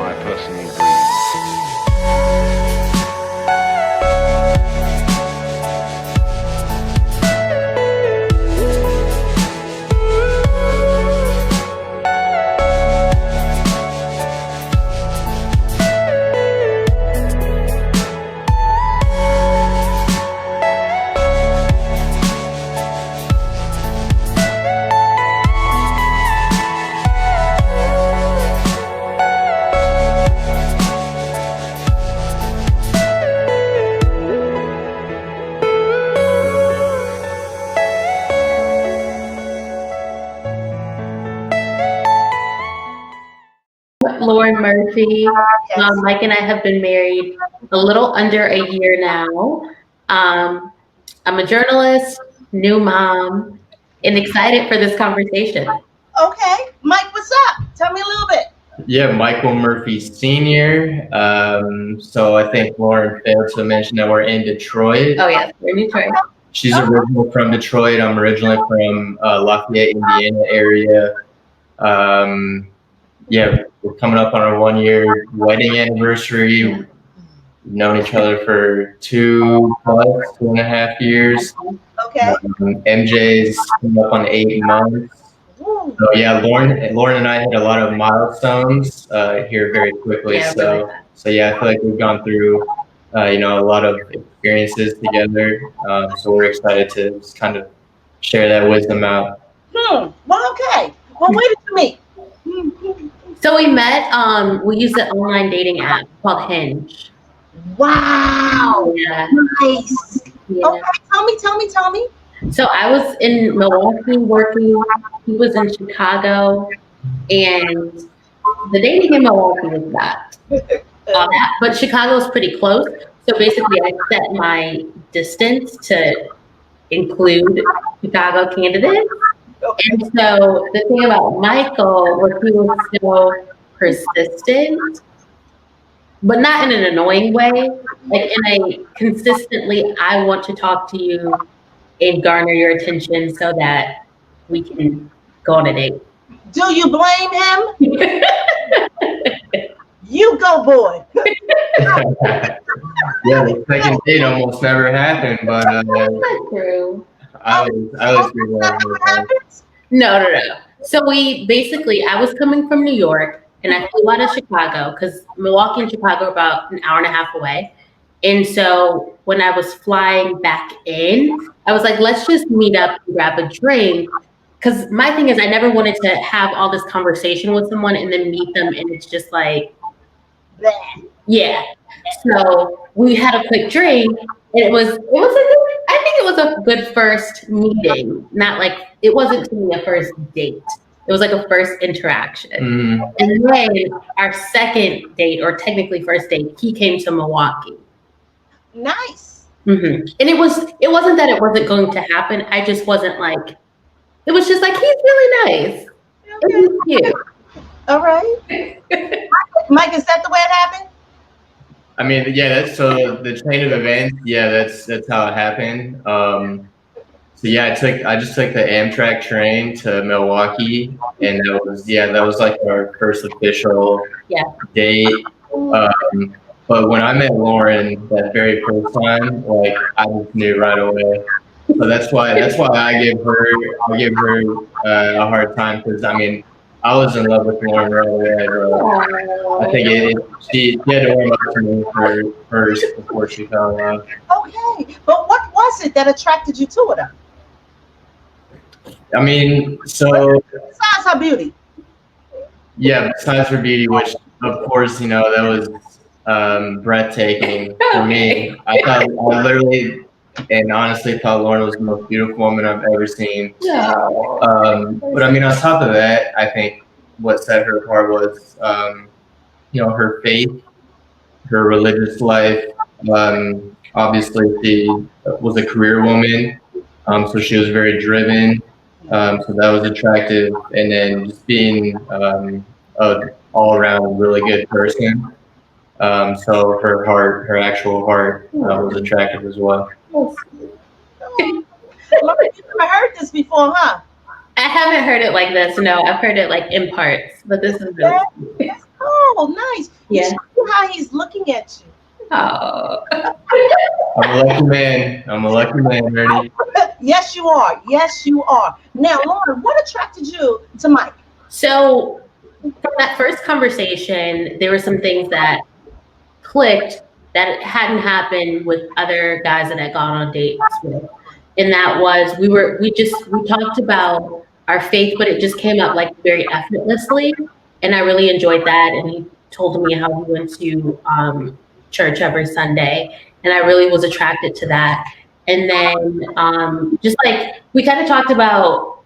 I personally believe. Lauren Murphy. Mike and I have been married a little under a year now. I'm a journalist, new mom, and excited for this conversation. Okay, Mike, what's up? Tell me a little bit. Yeah, Michael Murphy Sr. So I think Lauren failed to mention that we're in Detroit. Oh, yes, we're in Detroit. She's originally from Detroit. I'm originally from Lafayette, Indiana area. Yeah, we're coming up on our 1-year wedding anniversary. We've known each other for 2.5 years. Okay. MJ's coming up on 8 months. So yeah, Lauren and I hit a lot of milestones here very quickly. Yeah, so yeah, I feel like we've gone through a lot of experiences together. So we're excited to just kind of share that wisdom out. Well, okay. Well, where did you meet? So we met, we used an online dating app called Hinge. Wow. Yeah. Nice. Yeah. Okay, tell me. So I was in Milwaukee working, he was in Chicago, and the dating in Milwaukee was that. But Chicago is pretty close. So basically I set my distance to include Chicago candidates. And so the thing about Michael was he was so persistent, but not in an annoying way, like in a consistently, I want to talk to you and garner your attention so that we can go on a date. Do you blame him? You go, boy. Yeah, the second date almost never happened, but That's not true. I was pretty well. No. So I was coming from New York and I flew out of Chicago because Milwaukee and Chicago are about an hour and a half away. And so when I was flying back in, I was like, let's just meet up and grab a drink. Because my thing is I never wanted to have all this conversation with someone and then meet them and it's just like, yeah. So we had a quick drink and it was a good first meeting. Not like, it wasn't to me a first date. It was like a first interaction. Mm. And then our second date, or technically first date, he came to Milwaukee. Nice. Mm-hmm. And it wasn't that it wasn't going to happen. I just wasn't like, it was just like, he's really nice. Okay. And he's cute. All right. Mike, is that the way it happened? I mean, yeah, that's so the chain of events. Yeah, that's how it happened. So yeah, I just took the Amtrak train to Milwaukee, and that was like our first official date. But when I met Lauren that very first time, like I just knew right away. So that's why I give her a hard time, because I mean I was in love with Lauren right away. I think she had to warm up to me first before she fell in love. Okay, but what was it that attracted you to her? I mean, so besides her beauty. Yeah, besides her beauty, which of course that was breathtaking for me. I literally and honestly thought Lauren was the most beautiful woman I've ever seen. But I mean, on top of that, I think what set her apart was her faith, her religious life. Obviously she was a career woman, so she was very driven. So that was attractive, and then just being an all-around really good person. So her actual heart was attractive as well. You've never heard this before, huh? I haven't heard it like this. No, I've heard it like in parts, but this is really That's cool. Oh, nice. You Yeah. see how he's looking at you. Oh. I'm a lucky man. I'm a lucky man, Ernee. Yes, you are. Yes, you are. Now, Lauren, what attracted you to Mike? So from that first conversation, there were some things that clicked that hadn't happened with other guys that I'd gone on dates with. And that was we talked about our faith, but it just came up like very effortlessly. And I really enjoyed that. And he told me how he went to church every Sunday. And I really was attracted to that. And then just like we kind of talked about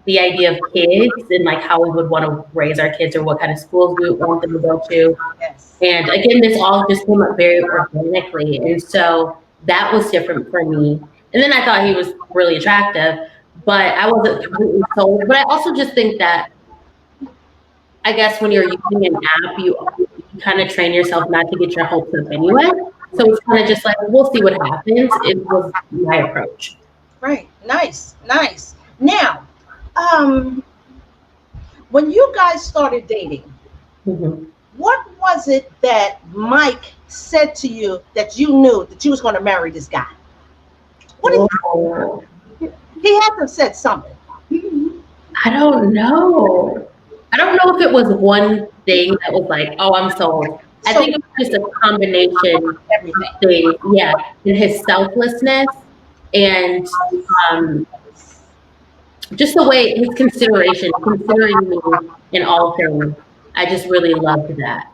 the idea of kids and like how we would want to raise our kids or what kind of schools we would want them to go to. Yes. And again, this all just came up very organically. And so that was different for me. And then I thought he was really attractive, but I wasn't completely sold. But I also just think that, I guess when you're using an app, you kind of train yourself not to get your hopes up anyway. So it's kind of just like, we'll see what happens. It was my approach. Right. Nice. Nice. Now, when you guys started dating, what was it that Mike said to you that you knew that you was going to marry this guy? What did he had to have said something? I don't know. I don't know if it was one thing that was like, oh, I'm sold. I think it was just a combination of things. Yeah, and his selflessness and just the way his consideration, considering me in all things. I just really loved that.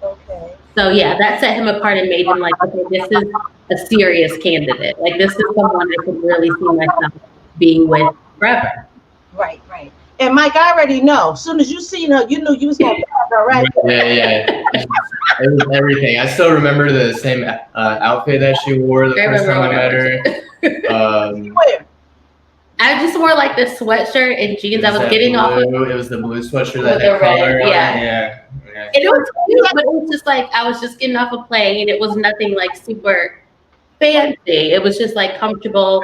Okay. So yeah, that set him apart and made him like, okay, this is a serious candidate. Like this is someone I could really see myself being with forever. Right, right. And Mike, I already know. As soon as you seen her, you knew you was gonna have her, right? Yeah. It was everything. I still remember the same outfit that she wore the first time I met her. Where? I just wore like this sweatshirt and jeans. I was getting off of it was the blue sweatshirt that with had the red, color on yeah. it. Yeah. And it was cute, but it was just like I was just getting off a plane. It was nothing like super fancy. It was just like comfortable.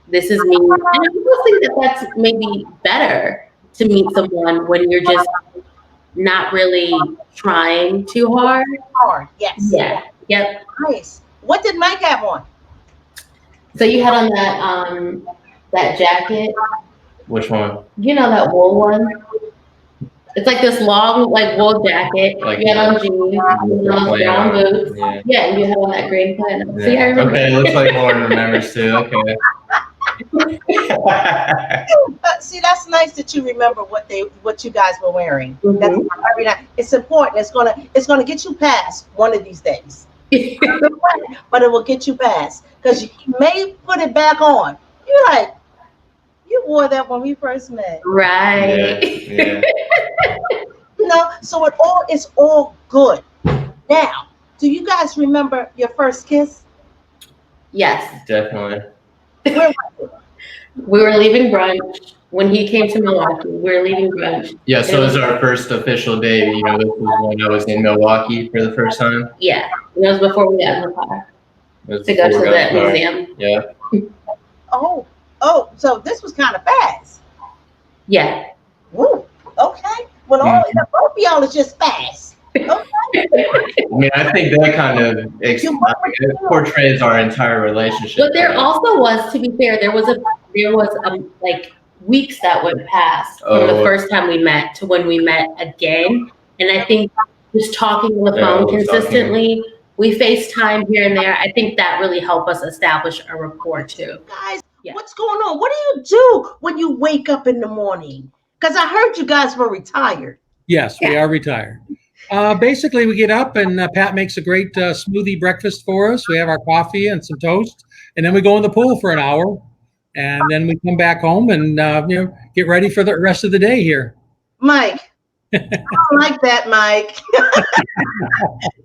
This is me. And I also think that that's maybe better to meet someone when you're just not really trying too hard. Hard, yes. Yeah. Yep. Nice. What did Mike have on? So you had on that jacket. Which one? You know that wool one? It's like this long, like wool jacket. Like you had on jeans, you had on brown boots. Yeah. And you had on that green plant. Yeah. See, I remember. Okay, it looks like Lauren remembers too. Okay. See, that's nice that you remember what you guys were wearing. Mm-hmm. That's very nice. It's important. It's gonna get you past one of these days. But it will get you past because you may put it back on. You're like, you wore that when we first met, Right. Yeah. you know. So it's all good. Now, do you guys remember your first kiss? Yes. Definitely. Where was it? We were leaving brunch when he came to Milwaukee. We were leaving brunch. Yeah, so it was our first official date. You know, this was when I was in Milwaukee for the first time. Yeah. And it was before we got in the car It was to go to before we got in the the car. museum. Yeah. Oh, so this was kind of fast. Yeah. Ooh, okay. Well, both of y'all is just fast. Okay. I mean, I think that kind of portrays our entire relationship. But there also was, to be fair, there was like weeks that went past from the first time we met to when we met again. And I think just talking on the phone consistently, we FaceTime here and there. I think that really helped us establish a rapport too. Guys, Yeah. what's going on? What do you do when you wake up in the morning? Because I heard you guys were retired. Yes, we are retired. Basically, we get up and Pat makes a great smoothie breakfast for us. We have our coffee and some toast, and then we go in the pool for an hour, and then we come back home and get ready for the rest of the day here. Mike, I don't like that, Mike.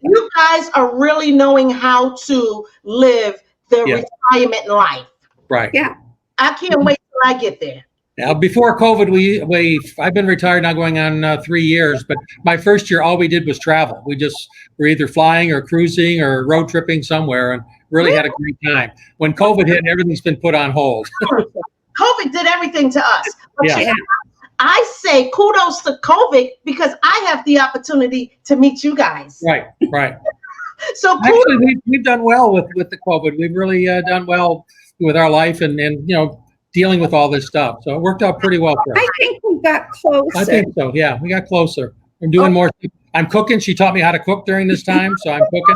You guys are really knowing how to live the retirement life. Right. Yeah. I can't wait till I get there. Now, before COVID, I've been retired now going on 3 years, but my first year, all we did was travel. We just were either flying or cruising or road tripping somewhere and really had a great time. When COVID hit, everything's been put on hold. COVID did everything to us. But Yeah. I say kudos to COVID because I have the opportunity to meet you guys. Right, right. So Actually, we've done well with the COVID. We've really done well with our life and dealing with all this stuff. So it worked out pretty well for us. I think we got closer. I think so. Yeah, we got closer. I'm doing more. I'm cooking. She taught me how to cook during this time, so I'm cooking.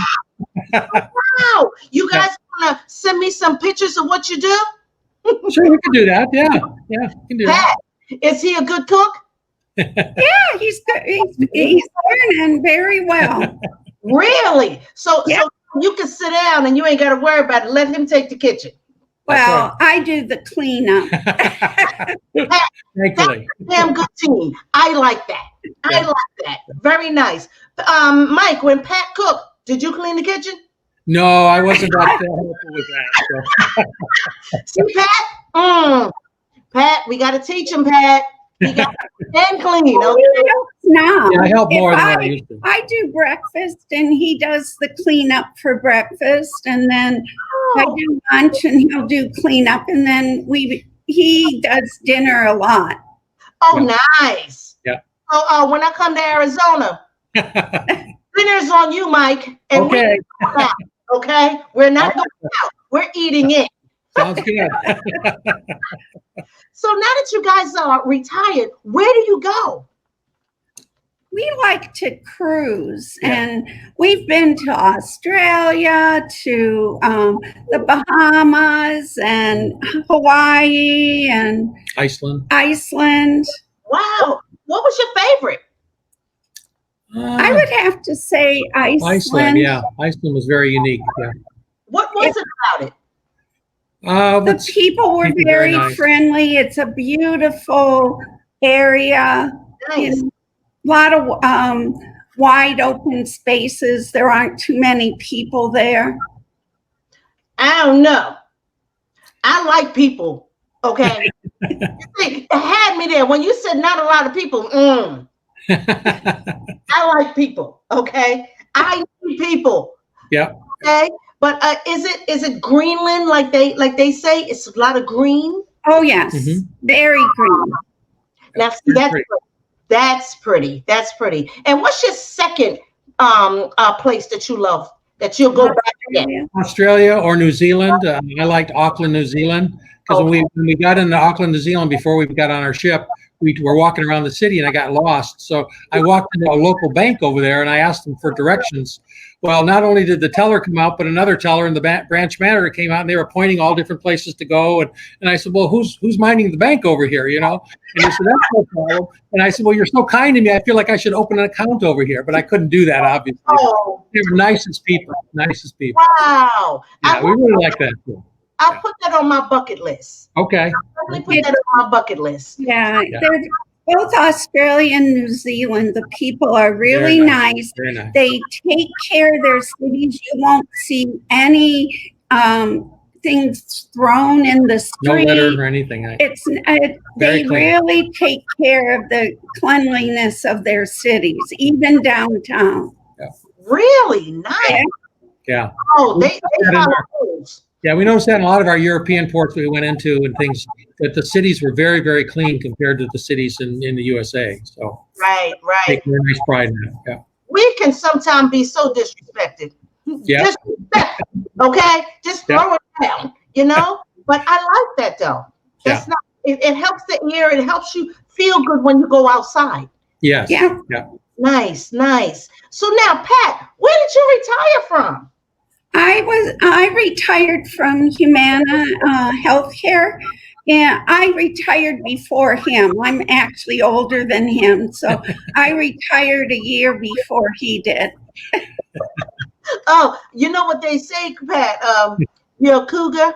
Wow, you guys want to send me some pictures of what you do? Sure, we can do that. Yeah, we can do that. Pat, is he a good cook? Yeah, he's good. He's learning very well. Really? So Yeah. so you can sit down and you ain't got to worry about it. Let him take the kitchen. Well, I do the cleanup. Thankfully. Damn good team. I like that. I like that. Very nice. Mike, when Pat cooked, did you clean the kitchen? No, I wasn't that helpful with that. So. See, Pat? Pat, we got to teach him, Pat. He got to clean. Okay? No, Yeah, I help more than I used to. I do breakfast and he does the cleanup for breakfast, and then I do lunch and he'll do cleanup, and then he does dinner a lot. Oh, nice. Yeah. So when I come to Arizona, dinner's on you, Mike. And Okay. Okay? We're not going out. We're eating it. Sounds good. So now that you guys are retired, where do you go? We like to cruise, and we've been to Australia, to the Bahamas, and Hawaii, and Iceland. Wow. What was your favorite? I would have to say Iceland. Yeah. Iceland was very unique. Yeah. What was it about it? The people were very nice. friendly. It's a beautiful area. Nice. A lot of wide open spaces. There aren't too many people there. I don't know. I like people. Okay. You see, it had me there. When you said not a lot of people, I like people. Okay. I need people. Yeah. Okay. But is it Greenland like they say? It's a lot of green. Oh yes, very green. Now see, that's pretty. That's pretty. And what's your second place that you love that you'll go back again? Australia or New Zealand. I liked Auckland, New Zealand, because when we got into Auckland, New Zealand, before we got on our ship, we were walking around the city and I got lost. So I walked into a local bank over there and I asked them for directions. Well, not only did the teller come out, but another teller and the branch manager came out, and they were pointing all different places to go. And I said, well, who's minding the bank over here, And they said, that's no problem. And I said, well, you're so kind to me. I feel like I should open an account over here, but I couldn't do that, obviously. Oh. They were nicest people. Wow. Yeah, we really like that too. I'll put that on my bucket list. Okay. I'll definitely put that on my bucket list. Yeah, they're both Australia and New Zealand. The people are really nice. Very nice. They take care of their cities. You won't see any things thrown in the street. No litter or anything. They really take care of the cleanliness of their cities, even downtown. Really nice. Yeah. Oh, they follow rules. Yeah, we noticed that in a lot of our European ports we went into and things, that the cities were very, very clean compared to the cities in the USA. So Right. take very nice pride in that. Yeah. We can sometimes be so disrespected. Yeah. Disrespect, okay? Just throw it down, But I like that though. That's not. It helps the ear. It helps you feel good when you go outside. Yes. Yeah. Nice. So now, Pat, where did you retire from? I retired from Humana Healthcare, and I retired before him. I'm actually older than him, so I retired a year before he did. Oh, you know what they say, Pat? You're a cougar.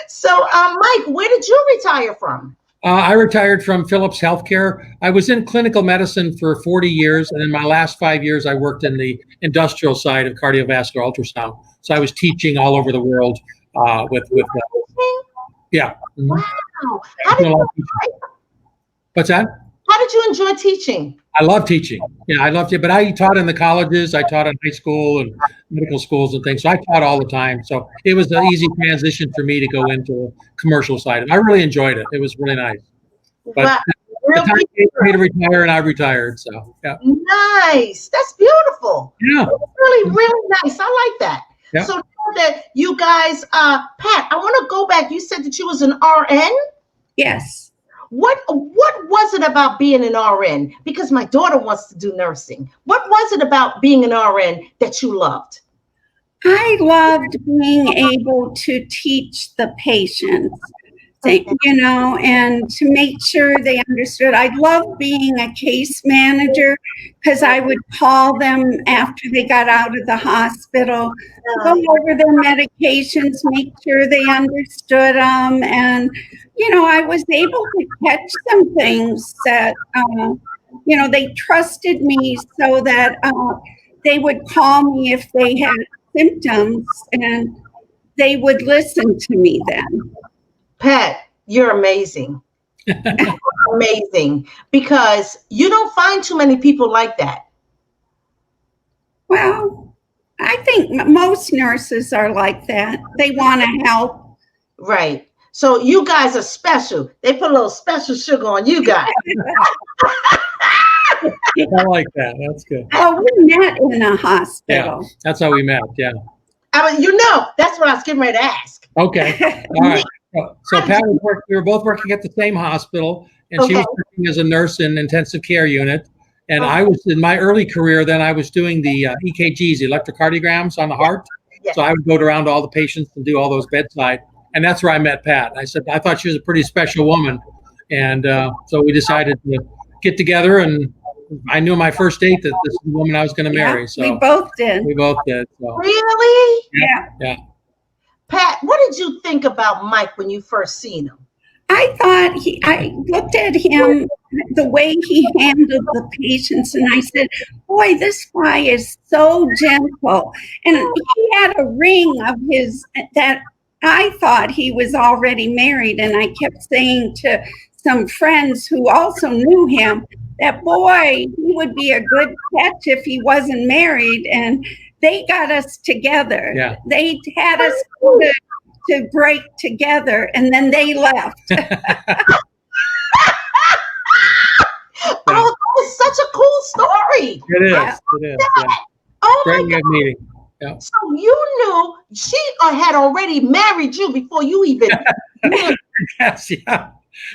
So, Mike, where did you retire from? I retired from Philips Healthcare. I was in clinical medicine for 40 years, and in my last 5 years, I worked in the industrial side of cardiovascular ultrasound. So I was teaching all over the world with yeah. Wow. How did you retire? What's that? How did you enjoy teaching? I love teaching. Yeah, I loved it. But I taught in the colleges. I taught in high school and medical schools and things. So I taught all the time. So it was an easy transition for me to go into the commercial side. And I really enjoyed it. It was really nice. But Wow. the time came for me to retire, and I retired. So, yeah. Nice. That's beautiful. Yeah. Really, really nice. I like that. Yeah. So now that you guys, Pat, I want to go back. You said that you was an RN. Yes. What was it about being an RN? Because my daughter wants to do nursing. What was it about being an RN that you loved? I loved being able to teach the patients, and to make sure they understood. I loved being a case manager because I would call them after they got out of the hospital, go over their medications, make sure they understood them. And, I was able to catch some things that, they trusted me so that they would call me if they had symptoms, and they would listen to me then. Pat, you're amazing. Amazing. Because you don't find too many people like that. Well, I think most nurses are like that. They want to help. Right. So you guys are special. They put a little special sugar on you guys. I like that. That's good. Oh, we met in a hospital. Yeah, that's how we met. Yeah. I mean, that's what I was getting ready to ask. Okay. All right. So Pat we were both working at the same hospital, and she was working as a nurse in intensive care unit. And I was in my early career, then I was doing the EKGs, the electrocardiograms on the heart. Yes. So I would go around to all the patients and do all those bedside. And that's where I met Pat. I said, I thought she was a pretty special woman. And so we decided to get together, and I knew my first date that this is the woman I was going to marry. So we both did. We both did. So. Really? Yeah. Pat, what did you think about Mike when you first seen him? I looked at him, the way he handled the patients, and I said, boy, this guy is so gentle. And he had a ring of his that I thought he was already married. And I kept saying to some friends who also knew him that, boy, he would be a good catch if he wasn't married. And they got us together. Yeah. They had us to break together, and then they left. Oh, that was such a cool story. It is. It is. Yeah. Oh, Great my God. meeting. Yeah. So you knew she had already married you before you even. Yes, yeah.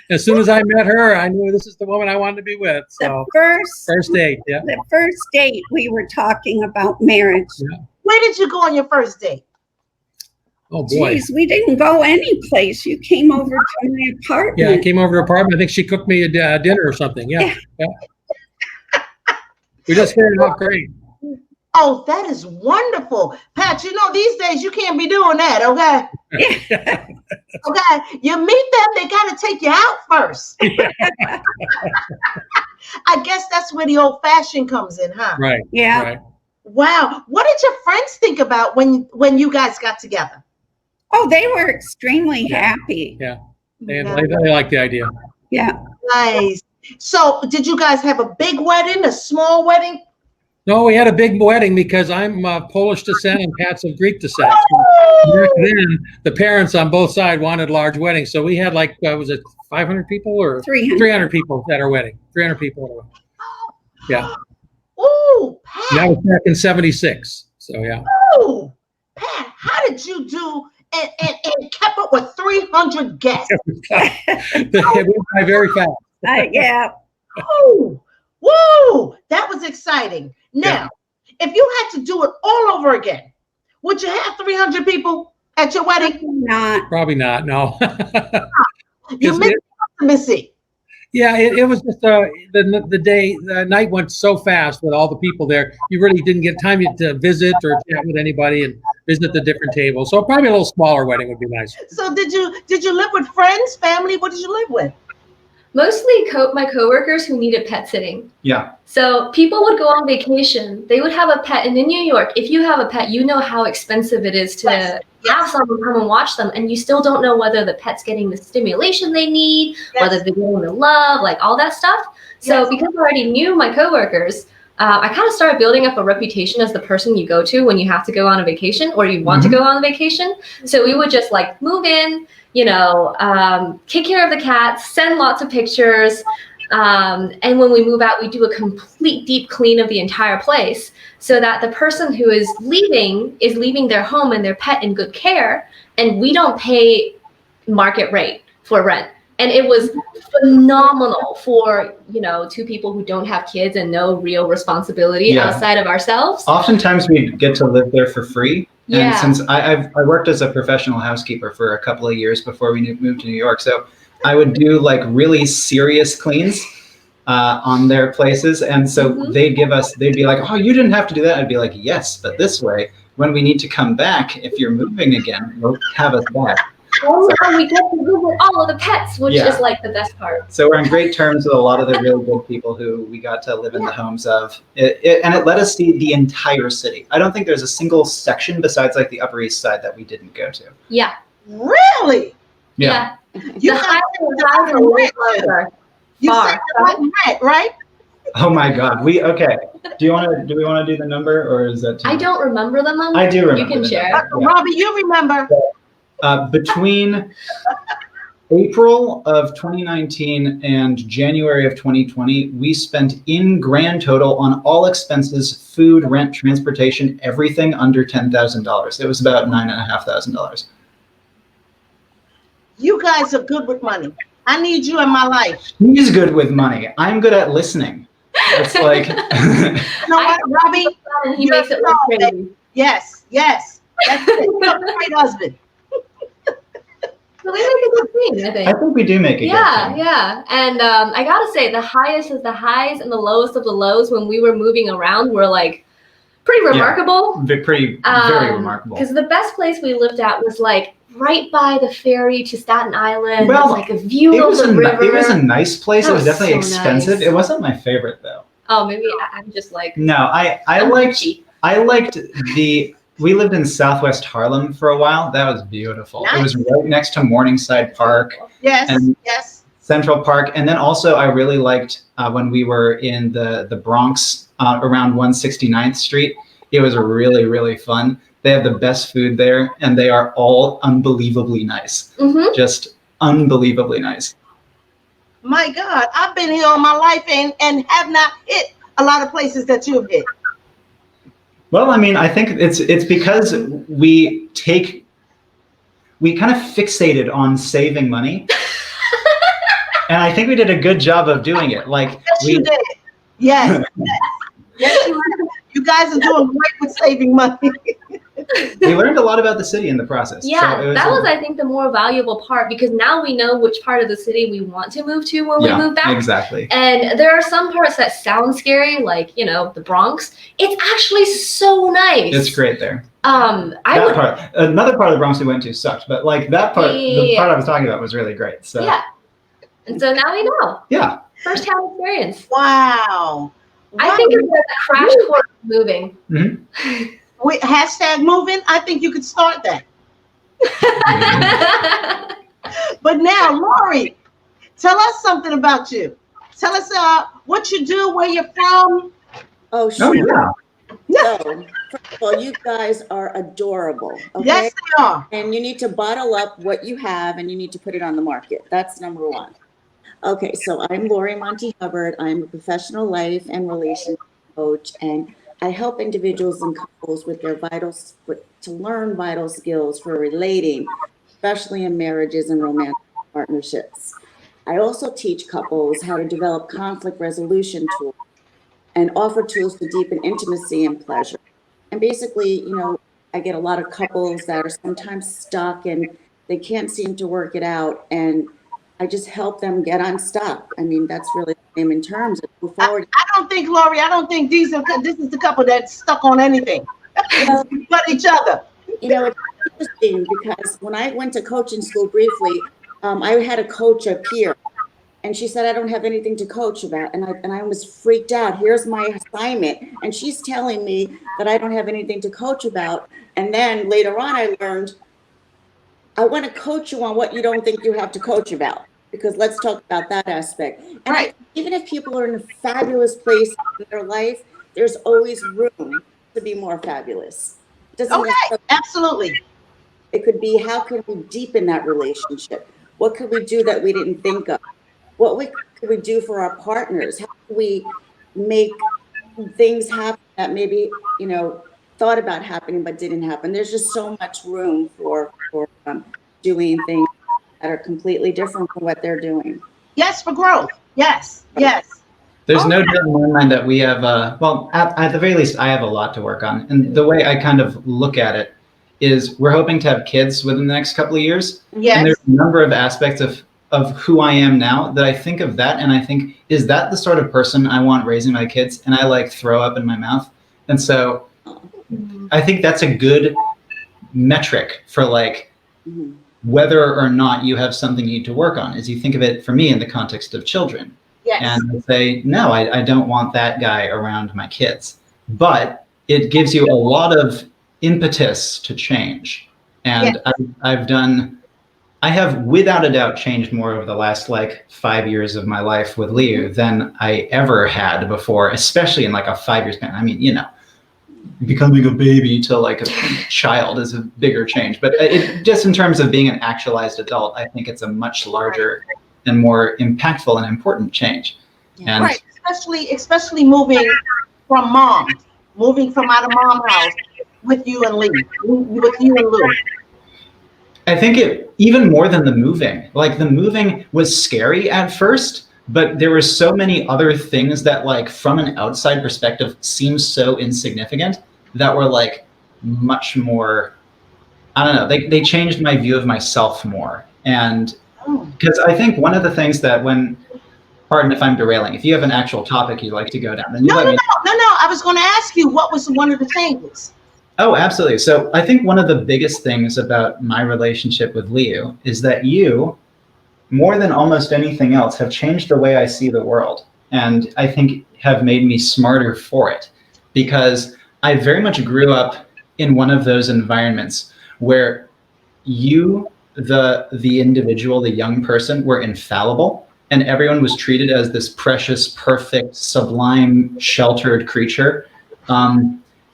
As soon as I met her, I knew this is the woman I wanted to be with. So first date, yeah. The first date, we were talking about marriage. Yeah. Where did you go on your first date? Oh boy. Geez, we didn't go any place. You came over to my apartment. Yeah, I came over to her apartment. I think she cooked me a dinner or something. Yeah. We just hit it off great. Oh, that is wonderful. Pat, these days you can't be doing that, okay? Okay, you meet them, they got to take you out first. I guess that's where the old fashioned comes in, huh? Right. Yeah. Right. Wow. What did your friends think about when you guys got together? Oh, they were extremely happy. Yeah. They like the idea. Yeah. Nice. So did you guys have a big wedding, a small wedding? No, we had a big wedding because I'm Polish descent and Pat's of Greek descent. Oh! Back then, the parents on both sides wanted large weddings. So we had was it 500 people or 300 people at our wedding? 300 people at our wedding. Yeah. Oh, Pat. And that was back in 76. So, yeah. Oh, Pat, how did you do and kept up with 300 guests? It went by very fast. Yeah. Oh, whoa, that was exciting. Now, if you had to do it all over again, would you have 300 people at your wedding? Not. Probably not, no. You missed intimacy. Yeah, it was just the night went so fast with all the people there. You really didn't get time to visit or chat with anybody and visit the different tables. So probably a little smaller wedding would be nice. So did you live with friends, family? What did you live with? Mostly my coworkers who needed pet sitting. Yeah. So people would go on vacation. They would have a pet. And in New York, if you have a pet, you know how expensive it is to have someone come and watch them. And you still don't know whether the pet's getting the stimulation they need, whether they're getting the love, like all that stuff. So Yes. because I already knew my coworkers, I kind of started building up a reputation as the person you go to when you have to go on a vacation or you want to go on a vacation. So we would just like move in, take care of the cats, send lots of pictures. And when we move out, we do a complete deep clean of the entire place so that the person who is leaving their home and their pet in good care, and we don't pay market rate for rent. And it was phenomenal for, two people who don't have kids and no real responsibility outside of ourselves. Oftentimes we get to live there for free. Yeah. And since I worked as a professional housekeeper for a couple of years before we moved to New York, so I would do like really serious cleans on their places. And so they'd be like, oh, you didn't have to do that. I'd be like, yes, but this way, when we need to come back, if you're moving again, you'll have us back. Oh, and we get to visit all of the pets, which is like the best part. So we're on great terms with a lot of the really good people who we got to live in the homes of. And it let us see the entire city. I don't think there's a single section besides like the Upper East Side that we didn't go to. Yeah. Really? Yeah. You The said highs and the lows are you far. said the rent, right? Oh my God. Do we want to do the number or is that too I much? don't remember the number. I do remember. You can the share. number, yeah. Robby, you remember? Between April of 2019 and January of 2020, we spent in grand total on all expenses, food, rent, transportation, everything under $10,000. It was about $9,500. You guys are good with money. I need you in my life. He's good with money. I'm good at listening. It's like, You know what, Robby? And he makes it look crazy. Yes. That's it. You're a great husband. So we make a good team, I think. I think we do make a good team. Yeah. And I gotta say, the highest of the highs and the lowest of the lows when we were moving around were like pretty remarkable. Very remarkable. Because the best place we lived at was like right by the ferry to Staten Island. Well, like a view of the river. It was a nice place. That It was was definitely so expensive. nice. It wasn't my favorite though. Oh, maybe I'm just like. No, I liked we lived in Southwest Harlem for a while. That was beautiful. Nice. It was right next to Morningside Park. Yes. And Yes. Central Park. And then also I really liked when we were in the Bronx around 169th Street. It was really, really fun. They have the best food there and they are all unbelievably nice. Mm-hmm. Just unbelievably nice. My God, I've been here all my life and have not hit a lot of places that you've hit. Well, I mean, I think it's because we kind of fixated on saving money. And I think we did a good job of doing it. Like Yes, you did. Yes. Yes, you did. You guys are doing great with saving money. we learned a lot about the city in the process. Yeah, So that was, I think, the more valuable part because now we know which part of the city we want to move to when we move back. Exactly. And there are some parts that sound scary, like, the Bronx. It's actually so nice. It's great there. Um, Another part of the Bronx we went to sucked, but like that part, the part I was talking about was really great. So yeah. And so now we know. Yeah. First-hand experience. Wow. I think it's a crash course of moving. Mm-hmm. With hashtag moving, I think you could start that. But now, Lori, tell us something about you. Tell us what you do, where you're from. Oh, sure. Oh, yeah. So, first of all, you guys are adorable. Okay? Yes, they are. And you need to bottle up what you have and you need to put it on the market. That's number one. Okay, so I'm Lori Monty Hubbard. I'm a professional life and relationship coach, and I help individuals and couples with their to learn vital skills for relating, especially in marriages and romantic partnerships. I also teach couples how to develop conflict resolution tools and offer tools to deepen intimacy and pleasure. And basically, I get a lot of couples that are sometimes stuck and they can't seem to work it out. And I just help them get unstuck. I mean, that's really the name in terms of move forward. I don't think, Lori, this is the couple that's stuck on anything but each other. It's interesting because when I went to coaching school briefly, I had a coach, a peer, and she said, I don't have anything to coach about. And I was freaked out. Here's my assignment. And she's telling me that I don't have anything to coach about. And then later on, I learned, I want to coach you on what you don't think you have to coach about. because let's talk about that aspect. And even if people are in a fabulous place in their life, there's always room to be more fabulous. Absolutely. It could be, how can we deepen that relationship? What could we do that we didn't think of? Could we do for our partners? How can we make things happen that maybe, thought about happening but didn't happen? There's just so much room for doing things that are completely different from what they're doing. Yes, for growth. Yes. There's no doubt in my mind that we have, at the very least, I have a lot to work on. And the way I kind of look at it is we're hoping to have kids within the next couple of years. Yes. And there's a number of aspects of who I am now that I think of that. And I think, is that the sort of person I want raising my kids? And I throw up in my mouth. And so I think that's a good metric for whether or not you have something you need to work on, is you think of it, for me, in the context of children. Yes. And say, no, I don't want that guy around my kids. But it gives you a lot of impetus to change. And I have without a doubt changed more over the last 5 years of my life with Liu than I ever had before, especially in a 5-year span. I mean, becoming a baby to a child is a bigger change. But just in terms of being an actualized adult, I think it's a much larger and more impactful and important change. And right, especially moving from out of mom house with you and Lou. I think it, even more than the moving, the moving was scary at first, but there were so many other things that from an outside perspective seems so insignificant that were much more, I don't know, they changed my view of myself more. And because I think one of the things that pardon if I'm derailing, if you have an actual topic you'd like to go down, then No, I was going to ask you, what was one of the changes? Oh, absolutely. So I think one of the biggest things about my relationship with Liu is that you, more than almost anything else, have changed the way I see the world. And I think have made me smarter for it, because I very much grew up in one of those environments where you, the individual, the young person, were infallible, and everyone was treated as this precious, perfect, sublime, sheltered creature.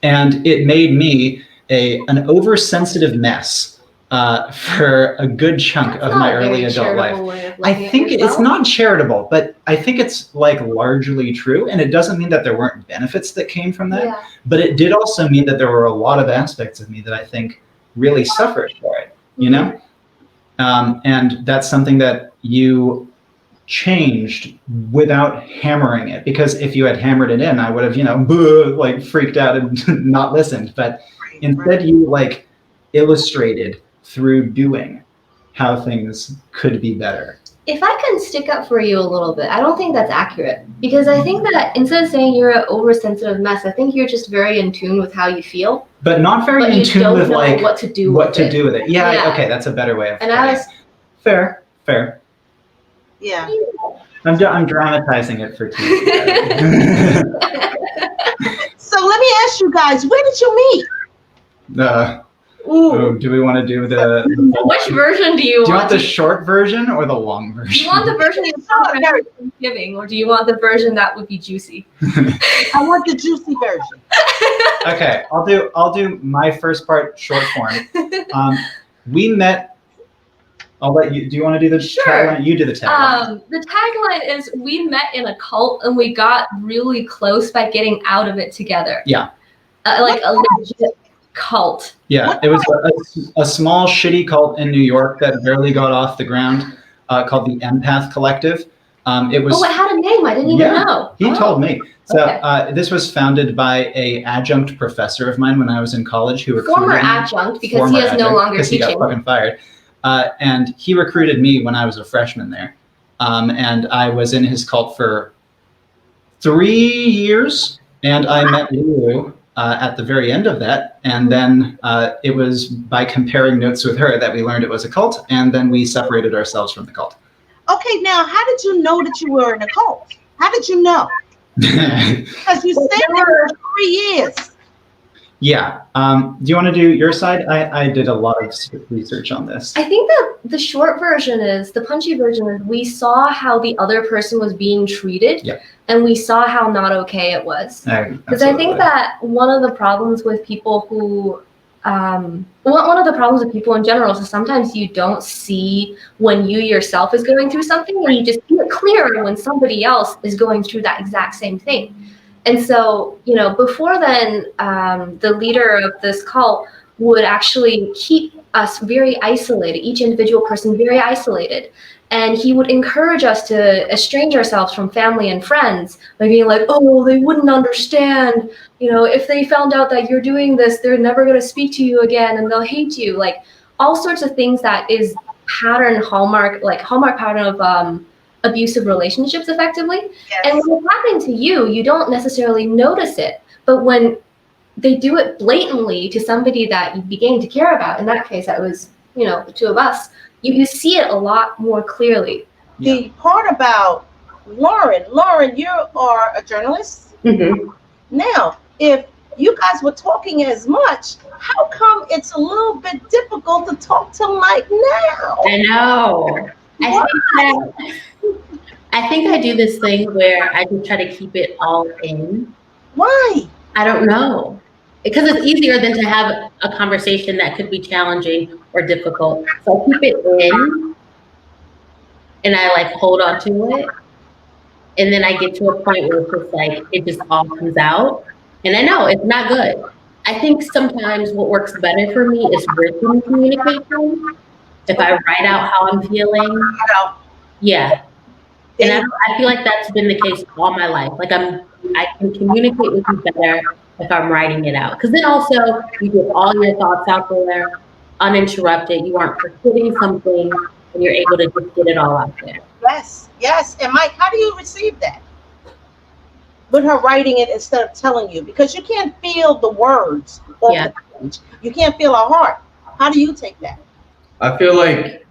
And it made me an oversensitive mess for a good chunk of my early adult life. I think it's not charitable, but I think it's largely true. And it doesn't mean that there weren't benefits that came from that, but it did also mean that there were a lot of aspects of me that I think really suffered for it, and that's something that you changed without hammering it, because if you had hammered it in, I would have, freaked out and not listened. But instead you illustrated through doing how things could be better. If I can stick up for you a little bit, I don't think that's accurate, because I think that instead of saying you're an oversensitive mess, I think you're just very in tune with how you feel, but not very in tune with what to do with it. Yeah, okay, that's a better way of and putting it. Fair. Yeah. I'm dramatizing it for TV. So let me ask you guys, where did you meet? Do we want to do the which version do you want? Do you want the short version or the long version? Do you want the version you saw Thanksgiving, or do you want the version that would be juicy? I want the juicy version. Okay, I'll do my first part short form. We met. I'll let you. Do you want to do the tagline? You do the tagline. The tagline is, we met in a cult and we got really close by getting out of it together. Yeah. A legit cult. Yeah, it was a small, shitty cult in New York that barely got off the ground, called the Empath Collective. It was. Oh, it had a name. I didn't even know. He told me. So this was founded by a adjunct professor of mine when I was in college, who recruited former me. adjunct, because he is no longer teaching. He got fucking fired. And he recruited me when I was a freshman there. And I was in his cult for 3 years, and I met Lulu at the very end of that. And then it was by comparing notes with her that we learned it was a cult, and then we separated ourselves from the cult. Okay, now how did you know that you were in a cult? How did you know? Because you stayed there for 3 years. Yeah. Do you want to do your side? I did a lot of research on this. I think that the short version is, the punchy version is, we saw how the other person was being treated, Yeah. and we saw how not okay it was. Because I think that one of the problems with people who, one of the problems with people in general is sometimes you don't see when you yourself is going through something, and you just see it clearer when somebody else is going through that exact same thing. And so, you know, before then, the leader of this cult would actually keep us very isolated, each individual person very isolated. And he would encourage us to estrange ourselves from family and friends by being like, oh, they wouldn't understand. You know, if they found out that you're doing this, they're never going to speak to you again and they'll hate you. Like all sorts of things that is hallmark pattern of abusive relationships effectively. Yes. And when it's happening to you, you don't necessarily notice it. But when they do it blatantly to somebody that you begin to care about, in that case, that was, you know, the two of us, you see it a lot more clearly. The part about Lauren, you are a journalist. Mm-hmm. Now, if you guys were talking as much, how come it's a little bit difficult to talk to Mike now? I know. I think I do this thing where I just try to keep it all in. Why? I don't know. Because it's easier than to have a conversation that could be challenging or difficult. So I keep it in and I like hold on to it. And then I get to a point where it's just like, it just all comes out. And I know it's not good. I think sometimes what works better for me is written communication. If I write out how I'm feeling, yeah. And I feel like that's been the case all my life. Like I can communicate with you better if I'm writing it out. Because then also you get all your thoughts out there, uninterrupted. You aren't forgetting something, and you're able to just get it all out there. Yes, yes. And Mike, how do you receive that? With her writing it instead of telling you, because you can't feel the words off the page. You can't feel her heart. How do you take that? I feel like,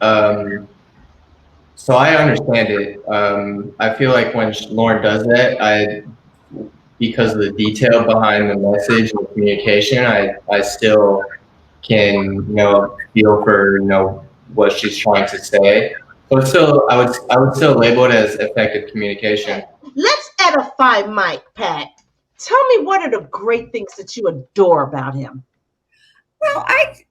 so I understand it. I feel like when Lauren does that, because of the detail behind the message and communication, I still can, you know, feel for, you know, what she's trying to say. But still, I would still label it as effective communication. Let's edify Mike, Pat. Tell me, what are the great things that you adore about him? Well,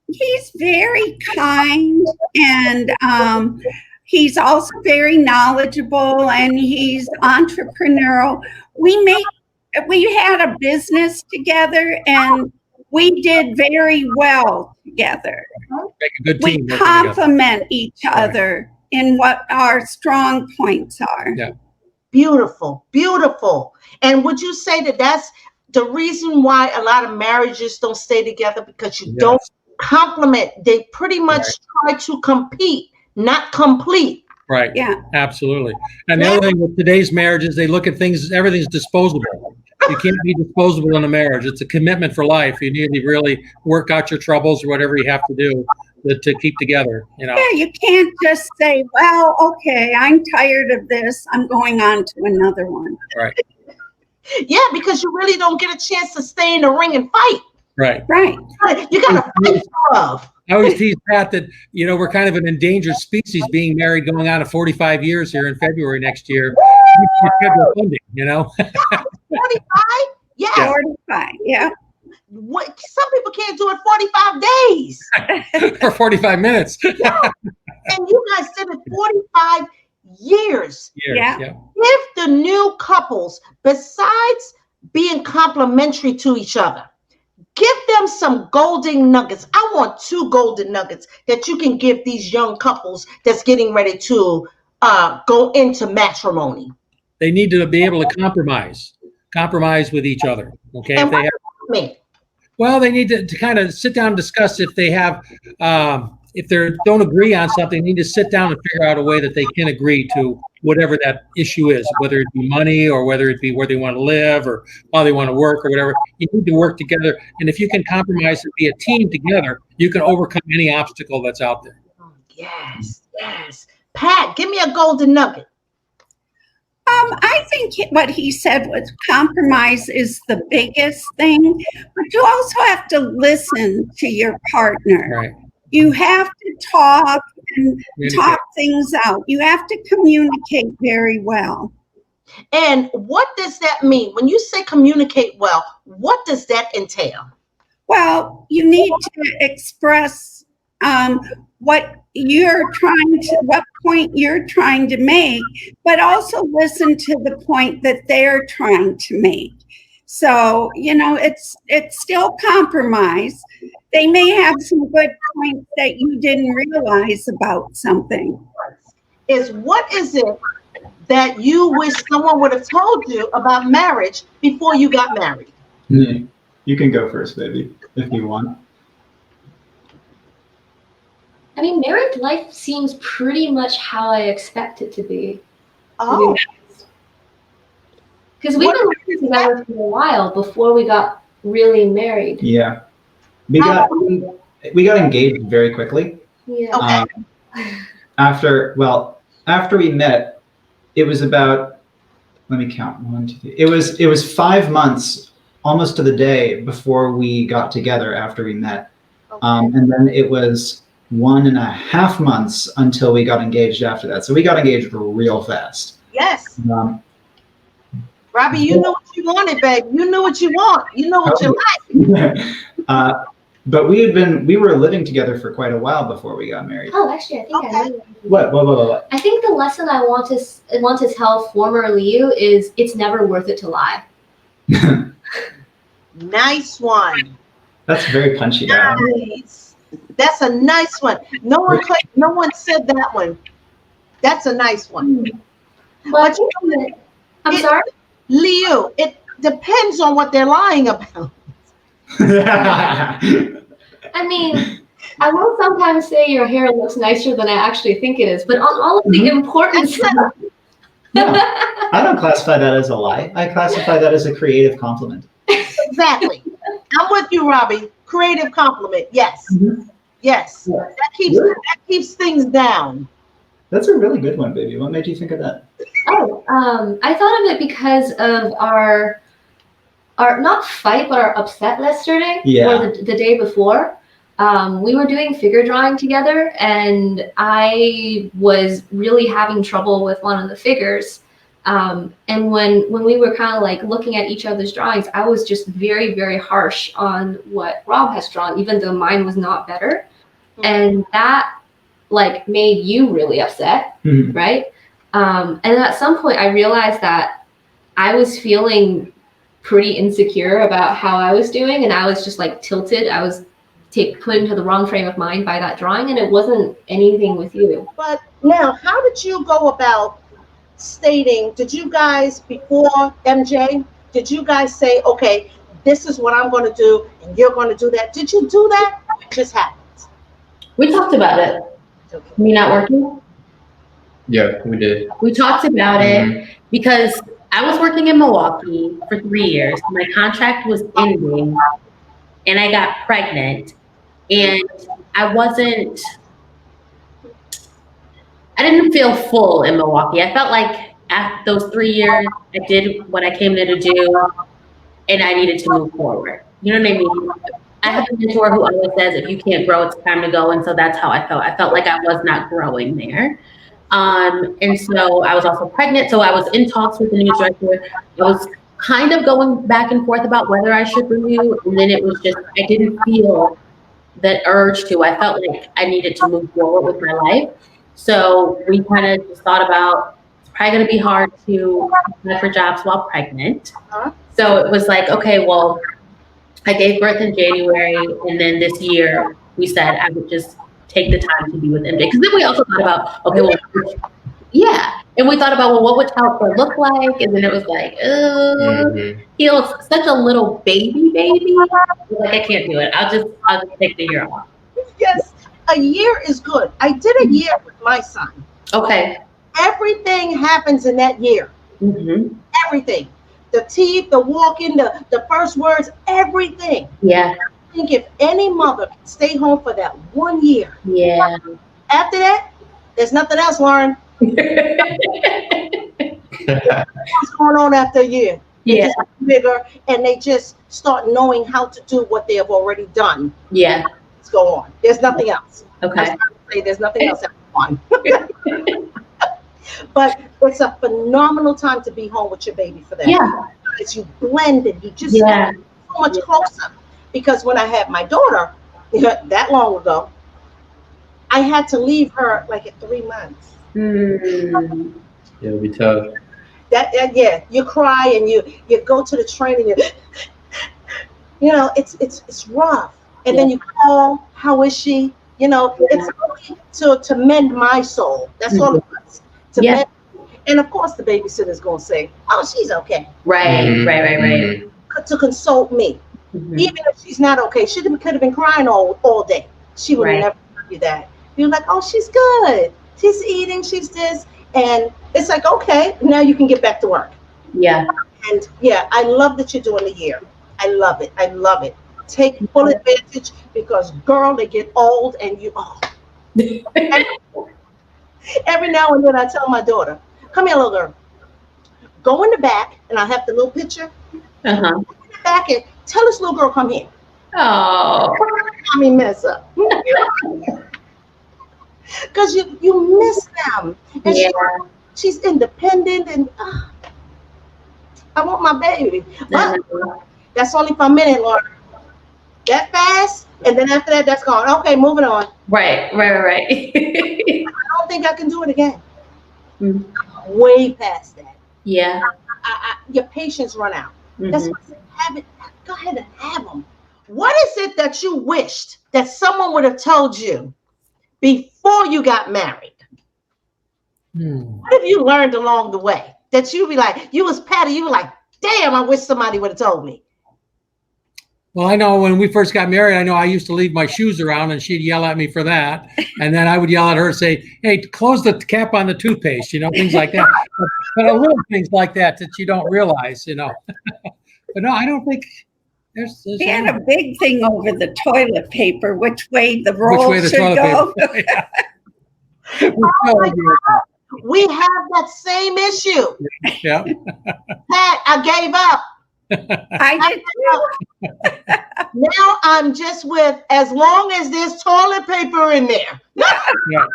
he's very kind, and he's also very knowledgeable, and he's entrepreneurial. We had a business together, and we did very well together. Make a good team. We complement each other in what our strong points are. Yeah. Beautiful, beautiful. And would you say that that's the reason why a lot of marriages don't stay together? Because you don't complement. They pretty much try to compete, not complete. Right. Yeah. Absolutely. And the other thing with today's marriages, they look at things, everything's disposable. You can't be disposable in a marriage. It's a commitment for life. You need to really work out your troubles or whatever you have to do to keep together, you know. Yeah, you can't just say, well, okay, I'm tired of this, I'm going on to another one. Right. Yeah, because you really don't get a chance to stay in the ring and fight. Right. Right. You got to fight for love. I always tease Pat that, you know, we're kind of an endangered species being married going on to 45 years here in February next year. Federal funding, you know. 45? Yeah. 45, yeah. What, some people can't do it 45 days. For 45 minutes. Yeah. And you guys did it 45 years. Yeah. If the new couples, besides being complimentary to each other, give them some golden nuggets. I want 2 golden nuggets that you can give these young couples that's getting ready to go into matrimony. They need to be able to compromise with each other. Okay. And if they have, well, they need to kind of sit down and discuss if they have, if they don't agree on something, they need to sit down and figure out a way that they can agree to whatever that issue is, whether it be money or whether it be where they want to live or how they want to work or whatever. You need to work together. And if you can compromise and be a team together, you can overcome any obstacle that's out there. Oh, yes, yes. Pat, give me a golden nugget. I think what he said was compromise is the biggest thing, but you also have to listen to your partner. Right. You have to talk and Communicate. talk things out. You have to communicate very well. And what does that mean? When you say communicate well, what does that entail? Well, you need to express what point you're trying to make, but also listen to the point that they're trying to make. So, it's still compromise. They may have some good points that you didn't realize about something. What is it that you wish someone would have told you about marriage before you got married? You can go first, baby, if you want. I mean, married life seems pretty much how I expect it to be. Oh. Because we've been living together for a while before we got really married. Yeah. We got engaged very quickly. Yeah. Okay. After we met, it was about, let me count, 1, 2, 3. It was 5 months, almost to the day, before we got together after we met. And then it was 1.5 months until we got engaged after that. So we got engaged real fast. Yes. Robby, you knew what you wanted, babe. You knew what you want. You know what you like. But we were living together for quite a while before we got married. Oh, actually, I think I know. What? I think the lesson I want to tell former Liu is it's never worth it to lie. Nice one. That's very punchy. Nice. That's a nice one. No one said that one. That's a nice one. But I'm sorry? Liu, it depends on what they're lying about. I mean, I will sometimes say your hair looks nicer than I actually think it is, but on all of the important stuff. No, I don't classify that as a lie. I classify that as a creative compliment. Exactly. I'm with you, Robby. Creative compliment. Yes. Yes. Yeah. That keeps things down. That's a really good one, baby. What made you think of that? I thought of it because of our not fight, but our upset yesterday, or the day before. We were doing figure drawing together, and I was really having trouble with one of the figures. And when we were kind of like looking at each other's drawings, I was just very, very harsh on what Rob has drawn, even though mine was not better. And that like made you really upset, right? And at some point I realized that I was feeling pretty insecure about how I was doing, and I was just like tilted. I was put into the wrong frame of mind by that drawing, and it wasn't anything with you. But now, how did you go about stating, did you guys, before MJ, did you guys say, okay, this is what I'm going to do, and you're going to do that? Did you do that? Or it just happened? We talked about it. Me not working? Yeah, we did. We talked about it because I was working in Milwaukee for 3 years. My contract was ending, and I got pregnant, and I didn't feel full in Milwaukee. I felt like after those 3 years, I did what I came there to do, and I needed to move forward. You know what I mean? I have a mentor who always says, if you can't grow, it's time to go. And so that's how I felt. I felt like I was not growing there. And so I was also pregnant. So I was in talks with the news director. I was kind of going back and forth about whether I should renew. And then it was just, I didn't feel that urge to. I felt like I needed to move forward with my life. So we kind of just thought about, it's probably going to be hard to apply for jobs while pregnant. So it was like, okay, well, I gave birth in January, and then this year we said I would just take the time to be with MJ. Because then we also thought about, okay, well, and we thought about, well, what would childbirth look like? And then it was like, he was such a little baby. Like, I can't do it. I'll just take the year off. Yes, a year is good. I did a year with my son. Okay. Everything happens in that year. Everything. The teeth, the walking, the first words, everything. Yeah. I think if any mother can stay home for that 1 year. Yeah. After that, there's nothing else, Lauren. What's going on after a year? They Yeah. just get bigger, and they just start knowing how to do what they have already done. Yeah. Let's go on. There's nothing else. Okay. I'm sorry to say there's nothing else after one. But it's a phenomenal time to be home with your baby for that. Yeah. Because you blend and you just Yeah. so much closer. Because when I had my daughter, that long ago, I had to leave her like at 3 months. Mm. It'll be tough. Yeah, you cry and you go to the train and it's rough. And then you call, how is she? It's only to mend my soul. That's all it was. To mend. And of course the babysitter's gonna say, oh, she's okay. Right, right. To consult me. Mhm. Even if she's not okay, she could have been crying all day. She would Right. never tell you that. You're like, oh, she's good. She's eating, she's this. And it's like, okay, now you can get back to work. Yeah. And yeah, I love that you're doing the year. I love it. I love it. Take full advantage because, girl, they get old and you, every now and then I tell my daughter, come here, little girl. Go in the back, and I have the little picture. Uh-huh. Go in the back and tell this little girl, come here. Oh. I mean, mess up. Because you miss them. And Yeah. she's independent, and I want my baby. But that's only for a minute, Lord. That fast, and then after that, that's gone. Okay, moving on. Right. I don't think I can do it again. Mm. Way past that. Yeah. Your patience run out. Mhm. That's why I said, have it. Go ahead and have them. What is it that you wished that someone would have told you before you got married? What have you learned along the way that you be like, you was Patty, you were like, damn, I wish somebody would have told me. Well, I know when we first got married, I know I used to leave my shoes around and she'd yell at me for that. And then I would yell at her and say, hey, close the cap on the toothpaste, things like that. But little things like that you don't realize, But no, I don't think there's We had a big thing over the toilet paper, which way the roll which way the should toilet go. paper. Oh my God. We have that same issue. Yeah. Pat, I gave up. I did too. Now I'm just with as long as there's toilet paper in there. Yeah.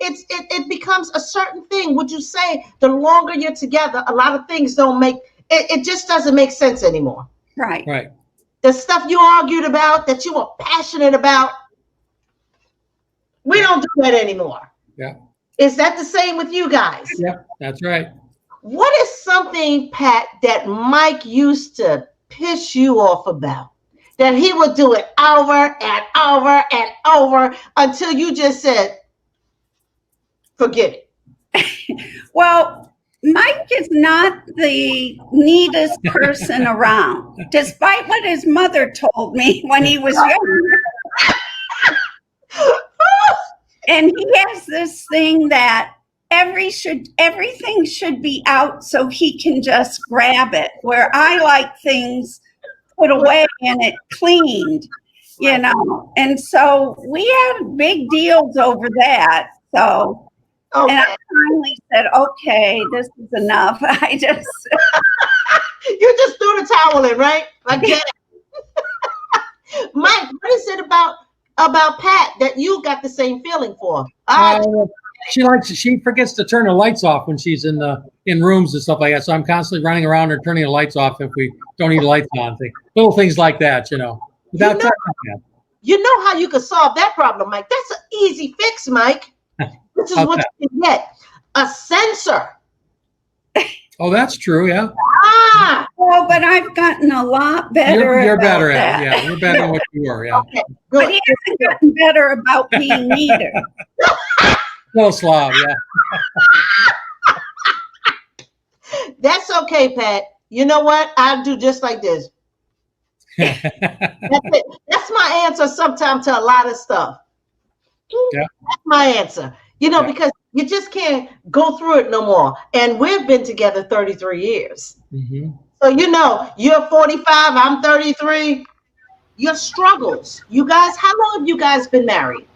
It becomes a certain thing. Would you say the longer you're together, a lot of things don't make it just doesn't make sense anymore. Right. The stuff you argued about, that you were passionate about, we don't do that anymore. Yeah. Is that the same with you guys? Yeah, that's right. What is something, Pat, that Mike used to piss you off about? That he would do it over and over and over until you just said, forget it. Well, Mike is not the neatest person around, despite what his mother told me when he was young. And he has this thing that everything should be out so he can just grab it, where I like things put away and it cleaned, And so we had big deals over that. So Okay. and I finally said, okay, this is enough. You just threw the towel in, right? I get it. Mike, what is it about Pat that you got the same feeling for? She forgets to turn the lights off when she's in rooms and stuff like that. So I'm constantly running around and turning the lights off if we don't need the lights on. Little things like that, Without you know how you could solve that problem, Mike? That's an easy fix, Mike. This is what you can get. A sensor. Oh, that's true, yeah. Well, but I've gotten a lot better. You're better at it, yeah. You're better than what you were, yeah. Okay, But good. he hasn't gotten better about being neater. Little slob, yeah. That's okay, Pat. You know what? I'll do just like this. That's it. That's my answer sometimes to a lot of stuff. Yeah. That's my answer. Because you just can't go through it no more. And we've been together 33 years. Mm-hmm. So, you're 45, I'm 33. Your struggles. You guys, how long have you guys been married?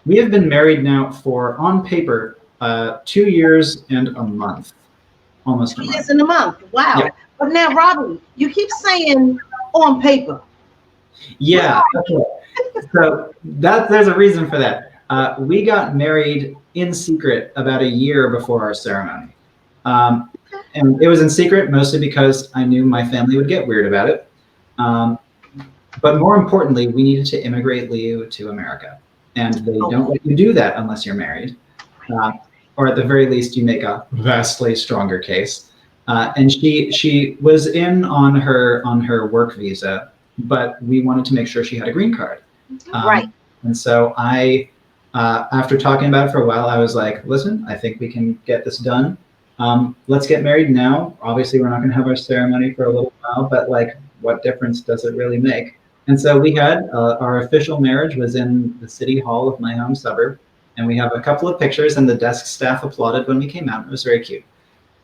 We have been married now for, on paper, 2 years and a month, almost a 2 month. years in a month. Wow. Yeah. But now, Robby, you keep saying on paper. Yeah. Okay. So there's a reason for that. We got married in secret about a year before our ceremony. And it was in secret mostly because I knew my family would get weird about it. But more importantly, we needed to immigrate Liu to America. And they don't let you do that unless you're married. Or at the very least, you make a vastly stronger case. And she was in on her work visa, but we wanted to make sure she had a green card. Right. And so after talking about it for a while, I was like, listen, I think we can get this done. Let's get married now. Obviously, we're not going to have our ceremony for a little while, but like, what difference does it really make? And so we had our official marriage was in the city hall of my home suburb. And we have a couple of pictures, and the desk staff applauded when we came out. It was very cute.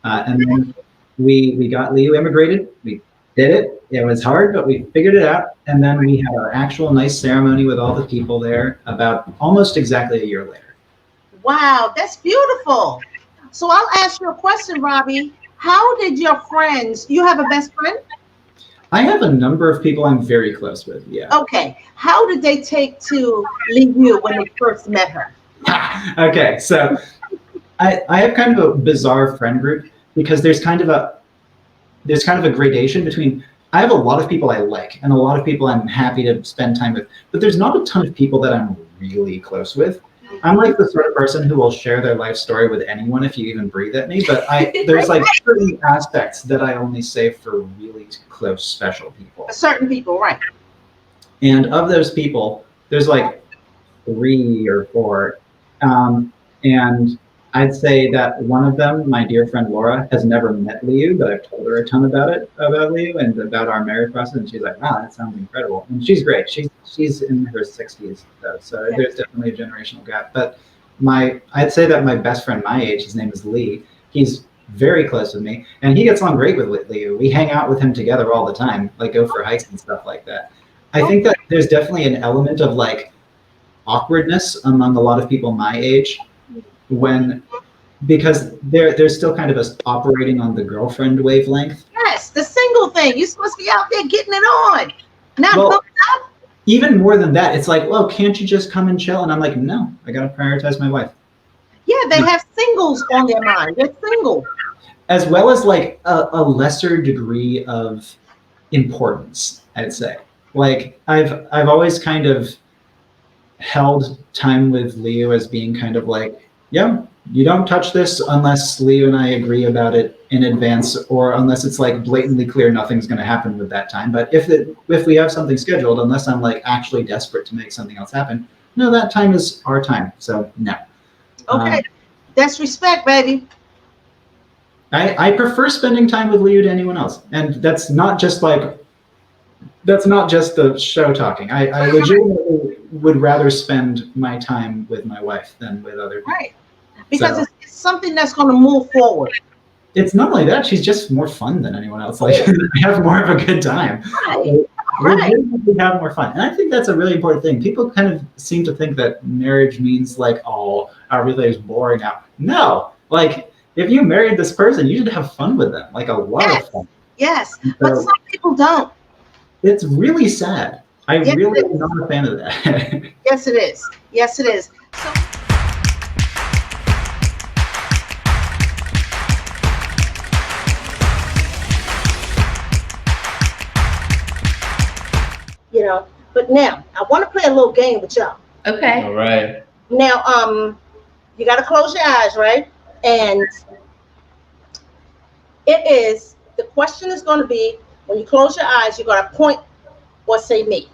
And then we got Liu immigrated. We did it. It was hard, but we figured it out. And then we had our actual nice ceremony with all the people there about almost exactly a year later. Wow, that's beautiful. So I'll ask you a question, Robby. How did your friends, you have a best friend? I have a number of people I'm very close with, yeah. Okay. How did they take to Liu when they first met her? Okay, so I have kind of a bizarre friend group because there's kind of a gradation between, I have a lot of people I like and a lot of people I'm happy to spend time with, but there's not a ton of people that I'm really close with. I'm like the sort of person who will share their life story with anyone if you even breathe at me, but there's like certain aspects that I only save for really close, special people. Certain people, right. And of those people, there's like 3 or 4. And I'd say that one of them, my dear friend Laura, has never met Liu, but I've told her a ton about Liu and about our marriage process, and she's like, wow, that sounds incredible. And she's great. She's in her 60s, though, so there's definitely a generational gap. But I'd say that my best friend my age, his name is Lee, he's very close with me, and he gets on great with Liu. We hang out with him together all the time, like go for hikes and stuff like that. I think that there's definitely an element of like awkwardness among a lot of people my age because they're still kind of operating on the girlfriend wavelength. Yes, the single thing. You're supposed to be out there getting it on. Not Well, hooked up. even more than that, it's like, well, can't you just come and chill? And I'm like, no, I got to prioritize my wife. Yeah, they have singles on their mind. They're single. As well as like a lesser degree of importance, I'd say. Like I've always kind of held time with Liu as being kind of like, yeah, you don't touch this unless Liu and I agree about it in advance, or unless it's like blatantly clear nothing's going to happen with that time. But if we have something scheduled, unless I'm like actually desperate to make something else happen, no, that time is our time. So no. Okay, that's respect, baby. I prefer spending time with Liu to anyone else, and that's not just the show talking. I legitimately would rather spend my time with my wife than with other people. Right. Because it's something that's going to move forward. It's not only that, she's just more fun than anyone else. Like, we have more of a good time. Right. We have more fun. And I think that's a really important thing. People kind of seem to think that marriage means like, oh, everything's boring now. No, like if you married this person, you should have fun with them, like a lot of fun. Yes, but some people don't. It's really sad. I really am not a fan of that. Yes, it is. Yes, it is. So, but now I want to play a little game with y'all. Okay. All right. Now, you got to close your eyes, right? And the question is going to be, when you close your eyes, you're going to point or say me.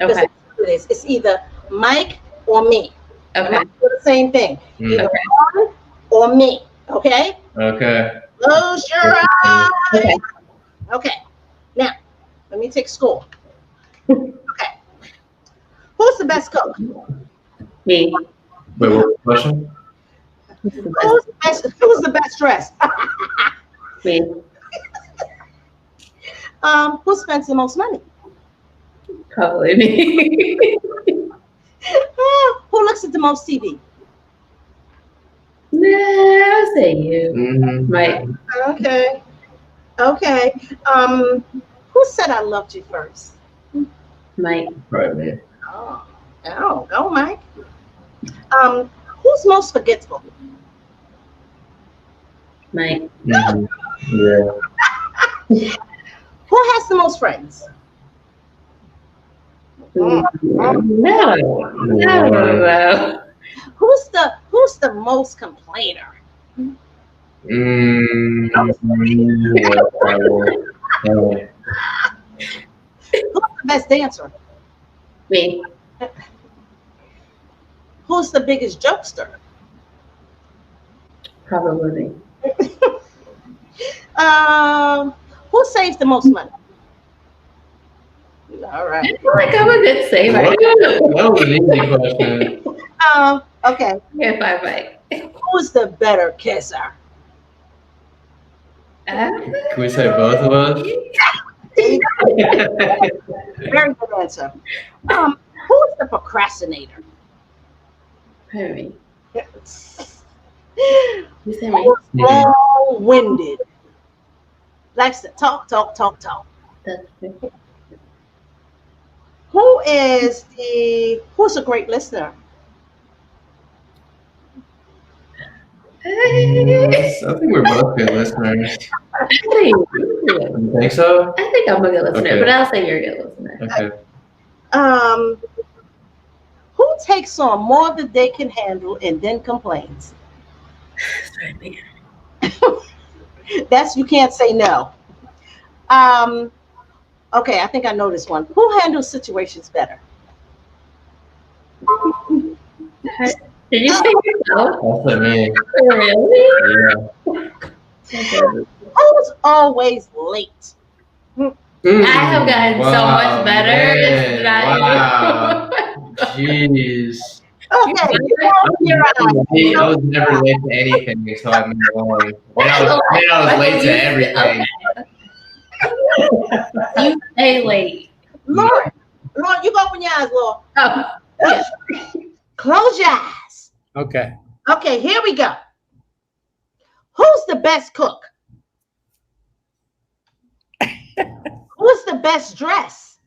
Okay. It's either Mike or me. Okay. The same thing. Either Ron or me. Okay? Okay. Close your eyes. Okay. Okay. Now, let me take score. Okay. Who's the best cook? Me. Wait, what was the question? Who's the best dressed? Me. Who spends the most money? Probably me. Who looks at the most TV? Me. say you, Mhm. Mike. Okay. Okay. Who said I loved you first? Mike. Probably. Oh, go, Mike. Who's most forgetful? Mike. Mhm. Yeah. Who has the most friends? No. No. Who's the most complainer? Mm, yeah, probably. Who's the best dancer? Me. Who's the biggest jokester? Probably me. Who saves the most money? All right. I feel like I'm a good saver. That was an easy question. Okay. Okay, bye, Mike. Who's the better kisser? Can we say both of us? Very good answer. Who's the procrastinator? Perry. Who's You say me. long-winded? Likes to talk. That's good. Who's a great listener? I think we're both good listeners. You think so? I think I'm a good listener, Okay. but I'll say you're a good listener. Okay. Who takes on more than they can handle and then complains? That's you can't say no. Okay, I think I know this one. Who handles situations better? Did you say yourself? That's me. Really? Yeah. Who's always late? I have gotten so much better. Man. Wow. Jeez. Okay, I was never late to anything, so I'm wrong. I was late to everything. You stay late. Lauren, you go open your eyes, Lauren. Oh, yeah. Close your eyes. Okay. Okay, here we go. Who's the best cook? Who's the best dress?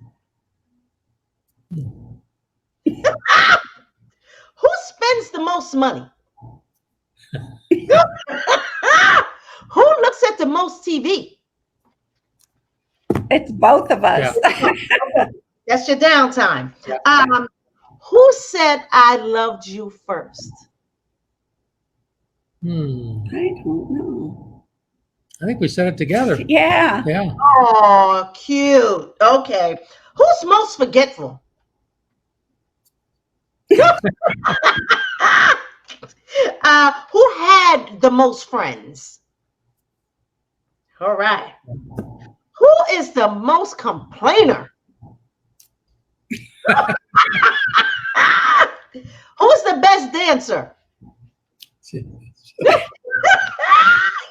Who spends the most money? Who looks at the most TV? It's both of us. That's your downtime. Who said I loved you first? I don't know. I think we said it together. Yeah. Yeah. Oh, cute. Okay. Who's most forgetful? Who had the most friends? All right. Who is the most complainer? Who's the best dancer?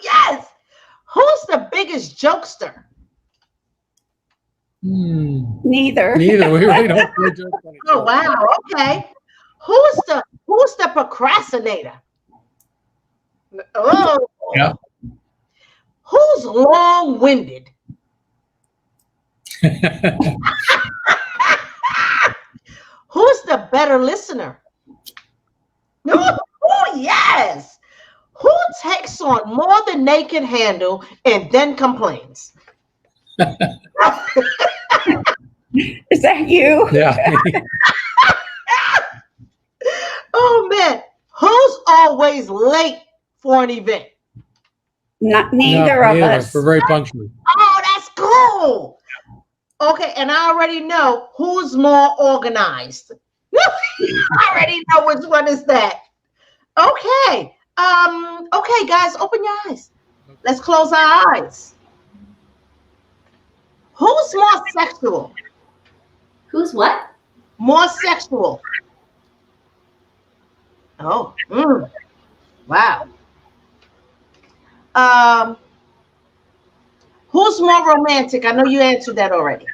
Yes. Who's the biggest jokester? Neither. Neither. We really don't play jokes on each Oh other. wow. Okay. Who's the procrastinator? Oh. Yeah. Who's long-winded? Who's the better listener? Oh, yes. Who takes on more than they can handle and then complains? Is that you? Yeah. Oh, man. Who's always late for an event? Neither of us. We're very punctual. Oh, that's cool. Okay, and I already know who's more organized. I already know which one is that. Okay. Okay, guys, open your eyes. Let's close our eyes. Who's more sexual? Who's what? More sexual. Oh, wow. Who's more romantic? I know you answered that already.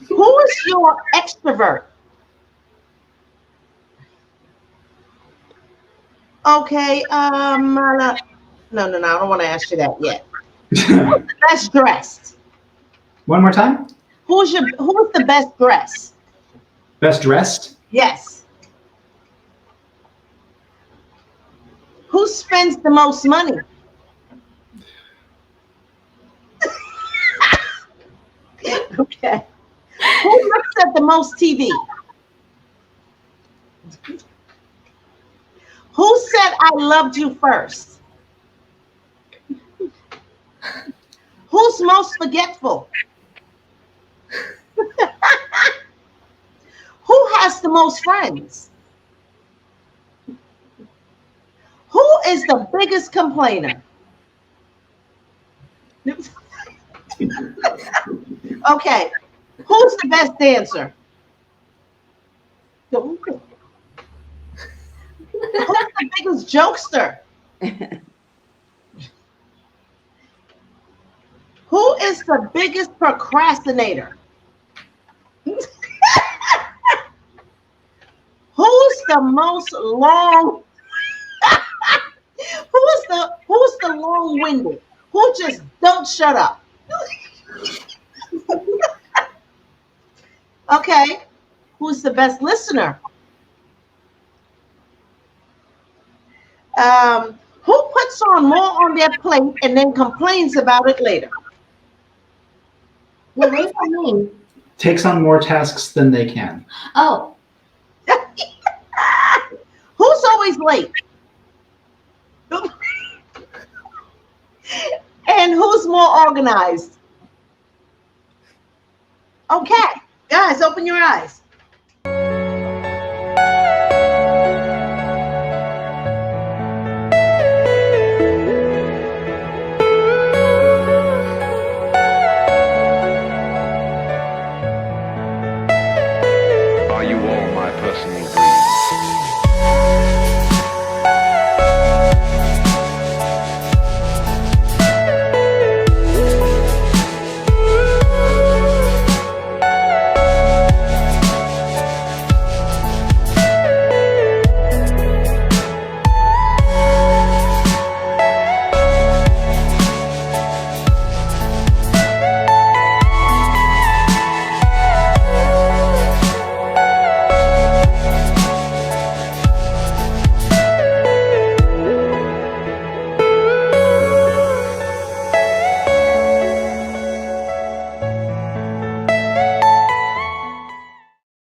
Who is your extrovert? Okay. No, I don't want to ask you that yet. Best dressed. One more time. Who's the best dressed? Best dressed? Yes. Who spends the most money? Okay. Who looks at the most TV? Who said I loved you first? Who's most forgetful? Who has the most friends? Who is the biggest complainer? Okay. Who's the best dancer? Who's the biggest jokester? Who is the biggest procrastinator? Who's the most long? Who's the long-winded? Who just don't shut up? Okay. Who's the best listener? Who puts on more on their plate and then complains about it later? What does that mean? Takes on more tasks than they can. Oh, Who's always late? And who's more organized? Okay, guys, open your eyes.